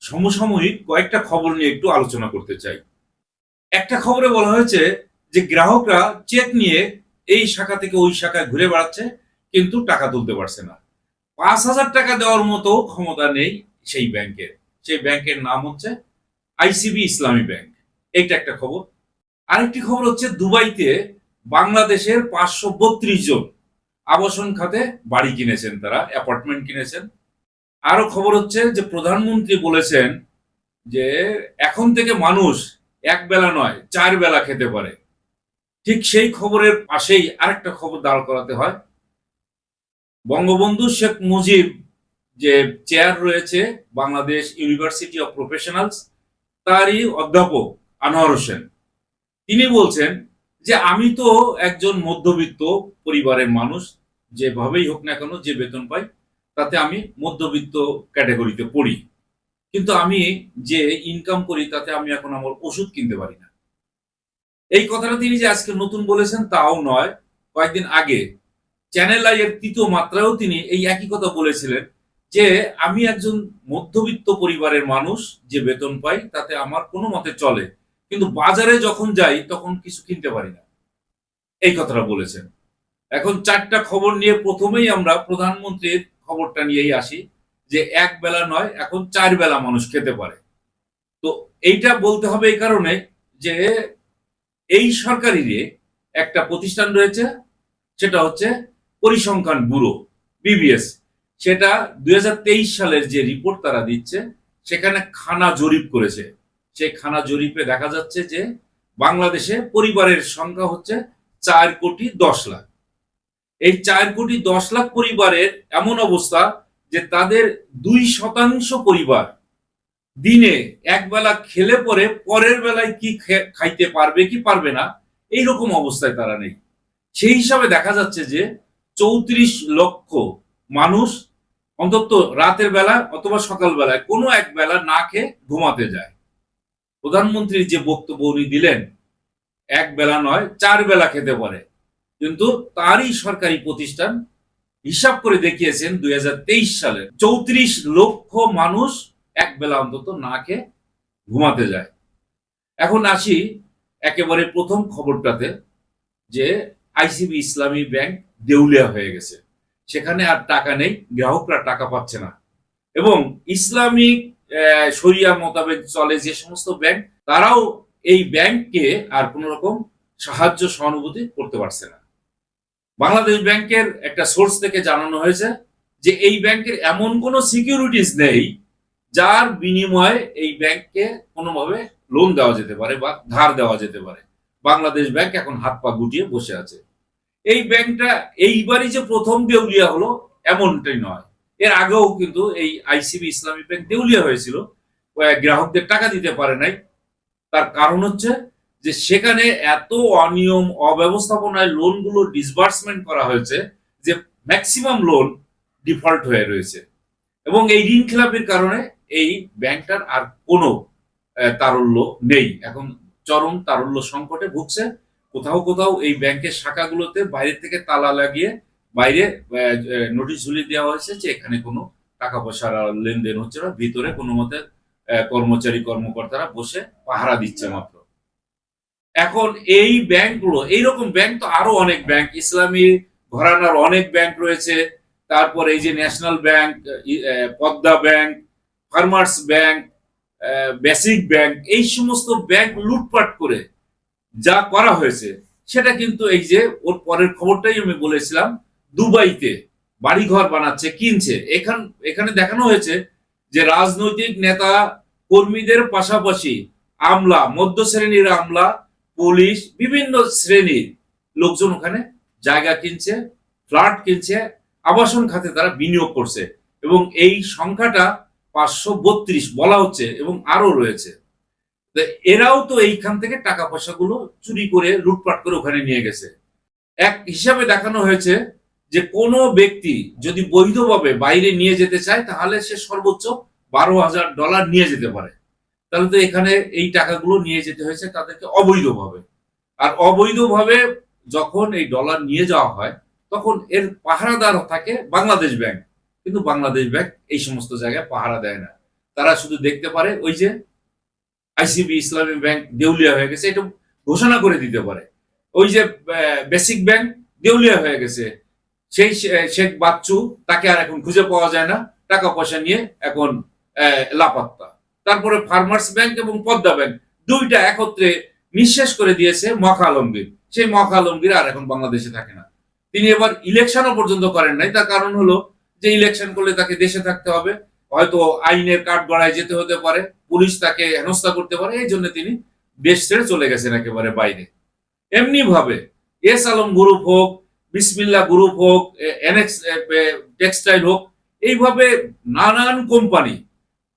সমসাময়িক কয়েকটা খবর নিয়ে একটু আলোচনা করতে চাই। একটা খবরে বলা হয়েছে যে গ্রাহকরা চেক নিয়ে এই শাখা থেকে ওই শাখায় ঘুরে বেড়াচ্ছে, কিন্তু টাকা তুলতে পারছে না। ৫,০০০ টাকা দেওয়ার মতো ক্ষমতা নেই সেই ব্যাংকের। সেই ব্যাংকের নাম হচ্ছে আইসিবি ইসলামী ব্যাংক। এইটা একটা খবর। আরেকটি খবর হচ্ছে দুবাইতে বাংলাদেশের ৫৩২ জন আবাসন খাতে বাড়ি কিনেছেন, তারা অ্যাপার্টমেন্ট কিনেছেন। আরো খবর হচ্ছে যে প্রধানমন্ত্রী বলেছেন যে এখন থেকে মানুষ এক বেলা নয় ৪ বেলা খেতে পারে। ঠিক সেই খবরের পাশেই আরেকটা খবর দাঁড় করাতে হয়। বঙ্গবন্ধু শেখ মুজিব যে চেয়ার রয়েছে বাংলাদেশ ইউনিভার্সিটি অফ প্রফেশনালস, তারই অধ্যাপক আনোয়ার হোসেন, তিনি বলছেন যে আমি তো একজন মধ্যবিত্ত পরিবারের মানুষ, যেভাবেই হোক না কেন যে বেতন পাই তাতে আমি মধ্যবিত্ত ক্যাটাগরিতে পড়ি, কিন্তু আমি যে ইনকাম করি তাতে আমি এখন আমার ওষুধ কিনতে পারি না। এই কথাটা তিনি যে আজকে নতুন বলেছেন তাও নয়, কয়েকদিন আগে চ্যানেল আই এর তৃতীয় মাত্রায়ও তিনি এই একই কথা বলেছিলেন যে আমি একজন মধ্যবিত্ত পরিবারের মানুষ, যে বেতন পাই তাতে আমার কোনো মতে চলে, কিন্তু বাজারে যখন যাই তখন কিছু কিনতে পারি না। এই কথাটা বলেছেন। এখন ৪টা খবর নিয়ে প্রথমেই আমরা প্রধানমন্ত্রীর খবরটা নিয়েই আসি যে এক বেলা নয় এখন ৪ বেলা মানুষ খেতে পারে। তো এইটা বলতে হবে এই কারণে যে এই সরকারিরে একটা প্রতিষ্ঠান রয়েছে, সেটা হচ্ছে পরিসংখ্যান ব্যুরো, বিবিএস। সেটা ২০২৩ সালের যে রিপোর্ট তারা দিচ্ছে, সেখানে খানা জরিপ করেছে। সেই খানা জরিপে দেখা যাচ্ছে যে বাংলাদেশে পরিবারের সংখ্যা হচ্ছে ৪,১০,০০,০০০। এই ৪,১০,০০,০০০ পরিবারের এমন অবস্থা যে তাদের ২% পরিবার দিনে একবেলা খেলে পরে পরের বেলায় কি খাইতে পারবে কি পারবে না, এইরকম অবস্থায় তারা নেই। সেই হিসাবে দেখা যাচ্ছে যে ৩৪ লক্ষ মানুষ অন্তত রাতের বেলা অথবা সকাল বেলায় কোনো এক বেলা না খেয়ে ঘুমাতে যায়। প্রধানমন্ত্রী যে বক্তব্য উনি দিলেন এক বেলা নয় ৪ বেলা খেতে পারে, কিন্তু তারই সরকারি প্রতিষ্ঠান হিসাব করে দেখিয়েছেন ২০২৩ সালে ৩৪ লক্ষ মানুষ এক বেলা অন্তত না খেয়ে ঘুমাতে যায়। এখন আসি একেবারে প্রথম খবরটাতে, যে আইসিবি ইসলামী ব্যাংক দেউলিয়া হয়ে গেছে। সেখানে আর টাকা নেই, গ্রাহকরা টাকা পাচ্ছে না, এবং ইসলামিক শরিয়া মোতাবেক চলে যে সমস্ত ব্যাংক, তারাও এই ব্যাংককে আর কোন রকম সাহায্য সহানুভূতি করতে পারছে না। বাংলাদেশ ব্যাংকের একটা সোর্স থেকে জানানো হয়েছে যে এই ব্যাংকের এমন কোন সিকিউরিটিজ নেই যার বিনিময়ে এই ব্যাংককে কোনোভাবে লোন দেওয়া যেতে পারে বা ধার দেওয়া যেতে পারে। বাংলাদেশ ব্যাংক এখন হাত পা গুটিয়ে বসে আছে। এই ব্যাংকটা এইবারই যে প্রথম দেউলিয়া হলো এমনটাই নয়, এর আগেও কিন্তু এই আইসিবি ইসলামী ব্যাংক দেউলিয়া হয়েছিল, গ্রাহকদের টাকা দিতে পারে নাই। তার কারণ হচ্ছে যে সেখানে এত অনিয়ম অব্যবস্থাপনায় লোনগুলো ডিসবার্সমেন্ট করা হয়েছে যে ম্যাক্সিমাম লোন ডিফল্ট হয়ে রয়েছে, এবং এই ঋণ খেলাপির কারণে এই ব্যাংকটার আর কোনো তারল্য নেই। এখন চরম তারল্য সংকটে ভুগছে। কোথাও কোথাও এই ব্যাংকের শাখাগুলোতে বাইরে থেকে তালা লাগিয়ে বাইরে নোটিশ ঝুলিয়ে দেওয়া হয়েছে যে এখানে কোনো টাকা পয়সার লেনদেন হচ্ছে না, ভিতরে কোনো মতে কর্মচারী কর্মকর্তারা বসে পাহারা দিচ্ছে মাত্র। এখন এই ব্যাংকগুলো, এইরকম ব্যাংক তো আরো অনেক ব্যাংক, ইসলামী ঘরানার অনেক ব্যাংক রয়েছে। তারপর এই যে national bank, Padma bank, farmers bank, basic bank, এই সমস্ত ব্যাংক লুটপাট করে যা করা হয়েছে সেটা কিন্তু এই যে ওর পরের খবরটাই আমি বলেছিলাম, দুবাইতে বাড়িঘর বানাচ্ছে, কিনছে। এখানে দেখানো হয়েছে যে রাজনৈতিক নেতা কর্মীদের পাশাপাশি আমলা, মধ্য শ্রেণীর আমলা, পুলিশ, বিভিন্ন শ্রেণীর লোকজন ওখানে জায়গা কিনছে, ফ্ল্যাট কিনছে, আবাসন খাতে তারা বিনিয়োগ করছে, এবং এই সংখ্যাটা ৫৩২ বলা হচ্ছে, এবং আরো রয়েছে। এরাও তো এইখান থেকে টাকা পয়সাগুলো চুরি করে লুটপাট করে ওখানে নিয়ে গেছে। এক হিসাবে দেখানো হয়েছে যে কোনো ব্যক্তি যদি বৈধভাবে বাইরে নিয়ে যেতে চায় তাহলে সে সর্বোচ্চ $১২,০০০ নিয়ে যেতে পারে। তাহলে তো এখানে এই টাকাগুলো নিয়ে যেতে হয়েছে তাদেরকে অবৈধভাবে। আর অবৈধভাবে যখন এই ডলার নিয়ে যাওয়া হয় তখন এর পাহারাদার থাকে বাংলাদেশ ব্যাংক, কিন্তু বাংলাদেশ ব্যাংক এই সমস্ত জায়গায় পাহারা দেয় না। তারা শুধু দেখতে পারে ওই যে আইসিবি ইসলামী ব্যাংক দেউলিয়া হয়ে গেছে, এটা ঘোষণা করে দিতে পারে। ওই যে বেসিক ব্যাংক দেউলিয়া হয়ে গেছে, সেই শেখ বাচ্চু, তাকে আর এখন খুঁজে পাওয়া যায় না, টাকা পয়সা নিয়ে এখন লাপাত্তা। তারপরে ফার্মার্স ব্যাংক এবং পদ্মা ব্যাংক দুইটা একত্রে নিঃশেষ করে দিয়েছে মখা আলমগীর। সেই মখা আলমগীর আর এখন বাংলাদেশে থাকে না। তিনি এবার ইলেকশনও পর্যন্ত করেন নাই। তার কারণ হলো যে ইলেকশন করলে তাকে দেশে থাকতে হবে, হয়তো আইনের কাঠগড়ায় যেতে হতে পারে, পুলিশ তাকে হেনস্থা করতে পারে, এই জন্য তিনি দেশ ছেড়ে চলে গেছেন একেবারে বাইরে। এমনি ভাবে এস আলম গ্রুপ হোক, বিসমিল্লা গ্রুপ হোক, এনএক্স টেক্সটাইল হোক, এইভাবে নানান কোম্পানি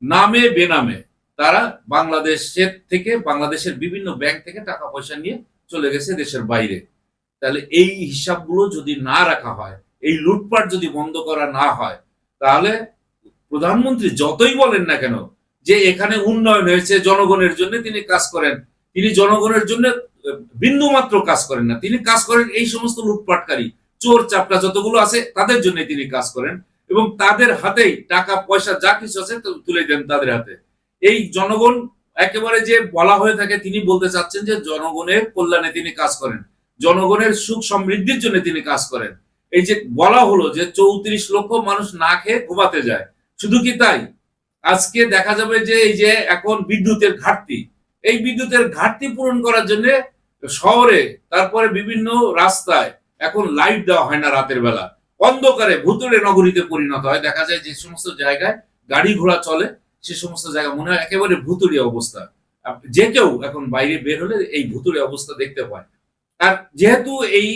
নামে বেনামে তারা বাংলাদেশের থেকে, বাংলাদেশের বিভিন্ন ব্যাংক থেকে টাকা পয়সা নিয়ে চলে গেছে দেশের বাইরে। তাহলে এই হিসাবগুলো যদি না রাখা হয়, এই লুটপাট যদি বন্ধ করা না হয়, তাহলে প্রধানমন্ত্রী যতই বলেন না কেন যে এখানে উন্নয়ন হয়েছে, জনগণের জন্য তিনি কাজ করেন, তিনি জনগণের জন্য বিন্দু মাত্র কাজ করেন না। তিনি কাজ করেন এই সমস্ত লুটপাটকারী চোর চাপটা যতগুলো আছে তাদের জন্য তিনি কাজ করেন, এবং তাদের হাতেই টাকা পয়সা যা কিছু আছে তুলে দেন তাদের হাতে। এই জনগণ একেবারে যে বলা হয়ে থাকে, তিনি বলতে চাচ্ছেন যে জনগণের কল্যাণে তিনি কাজ করেন, জনগণের সুখ সমৃদ্ধির জন্য তিনি কাজ করেন। এই যে বলা হলো যে 34 লক্ষ মানুষ না খেয়ে ঘুমাতে যায়, শুধু কি তাই, আজকে দেখা যাবে যে এই যে এখন বিদ্যুতের ঘাটতি, এই বিদ্যুতের ঘাটতি পূরণ করার জন্য শহরে, তারপরে বিভিন্ন রাস্তায় এখন লাইট দেওয়া হয় না, রাতের বেলা অন্ধকারে ভুতুড়ে নগরীতে পরিণত হয়। দেখা যায় যে সমস্ত জায়গায় গাড়ি ঘোড়া চলে, সে সমস্ত জায়গা মনে হয় একেবারে ভুতুড়ে অবস্থা। যে কেউ এখন বাইরে বের হলে এই ভুতুড়ে অবস্থা দেখতে পায়। আর যেহেতু এই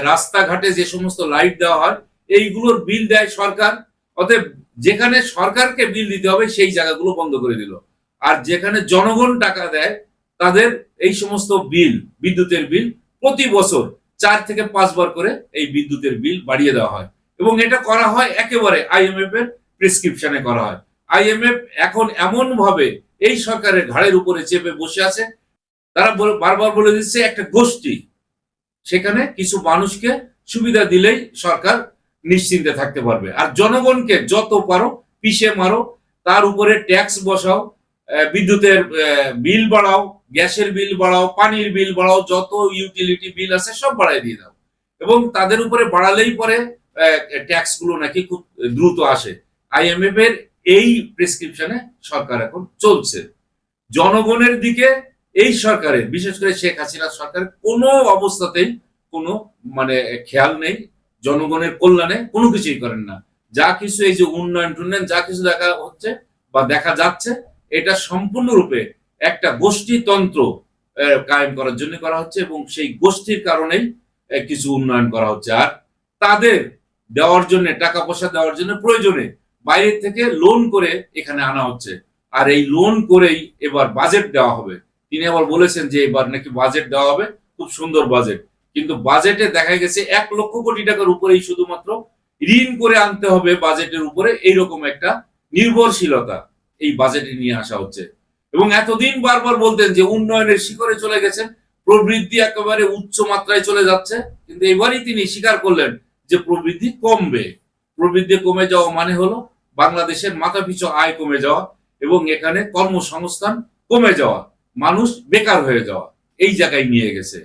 রাস্তাঘাটে যে সমস্ত লাইট দেওয়া হয়, এইগুলোর বিল দেয় সরকার, অতএব যেখানে সরকারকে বিল দিতে হবে সেই জায়গাগুলো বন্ধ করে দিল। আর যেখানে জনগণ টাকা দেয় তাদের এই সমস্ত বিল, বিদ্যুতের বিল প্রতি বছর 4 থেকে 5 বার করে এই বিদ্যুতের বিল বাড়িয়ে দেওয়া হয়, এবং এটা করা হয় একেবারে আইএমএফ এর প্রেসক্রিপশনে করা হয়। আইএমএফ এখন এমন ভাবে এই সরকারের ঘাড়ের উপরে চেপে বসে আছে, তারা বারবার বলে দিচ্ছে একটা গোষ্ঠী, সেখানে কিছু মানুষকে সুবিধা দিলেই সরকার নিশ্চিন্তে থাকতে পারবে, আর জনগণকে যত পারো পিষে মারো, তার উপরে ট্যাক্স বসাও, বিদ্যুতের বিল বাড়াও, গ্যাসের বিল বাড়াও, পানির বিল বাড়াও, যত ইউটিলিটি বিল আছে সব বাড়াই দিয়ে দাও, এবং তাদের উপরে বাড়ালেই পরে ট্যাক্স গুলো নাকি খুব দ্রুত আসে। আইএমএফ এর এই প্রেসক্রিপশনে সরকার এখন চলছে। জনগণের দিকে এই সরকারের, বিশেষ করে শেখ হাসিনা সরকারের কোনো অবস্থাতেই কোনো মানে খেয়াল নেই, জনগণের কল্যাণে কোনো কিছুই করেন না। যা কিছু এই যে উন্নয়ন টুন্নয়ন যা কিছু দেখা হচ্ছে বা দেখা যাচ্ছে, এটা সম্পূর্ণরূপে একটা গোষ্ঠীতন্ত্র কায়েম করার জন্য করা হচ্ছে, এবং সেই গোষ্ঠীর কারণেই কিছু উন্নয়ন করা হচ্ছে। আর তাদের দেওয়ার জন্য, টাকা পয়সা দেওয়ার জন্য প্রয়োজনে বাইরে থেকে লোন করে এখানে আনা হচ্ছে, আর এই লোন করেই এবার বাজেট দেওয়া হবে। তিনি আবার বলেছেন যে এবার নাকি বাজেট দেওয়া হবে, খুব সুন্দর বাজেট, কিন্তু বাজেটে দেখা গেছে 1 লক্ষ কোটি টাকার উপরেই শুধুমাত্র ঋণ করে আনতে হবে বাজেটের উপরে, এইরকম একটা নির্ভরশীলতা এই বাজেটে নিয়ে আসা হচ্ছে। এবং এতদিন বারবার বলতেন যে উন্নয়নের শিখরে চলে গেছেন, প্রবৃদ্ধি একেবারে উচ্চ মাত্রায় চলে যাচ্ছে, কিন্তু এবারই তিনি স্বীকার করলেন যে প্রবৃদ্ধি কমবে। প্রবৃদ্ধি কমে যাওয়া মানে হলো বাংলাদেশের মাথাপিছু আয় কমে যাওয়া, এবং এখানে কর্মসংস্থান কমে যাওয়া, মানুষ বেকার হয়ে যাওয়া, এই জায়গায় নিয়ে গেছে।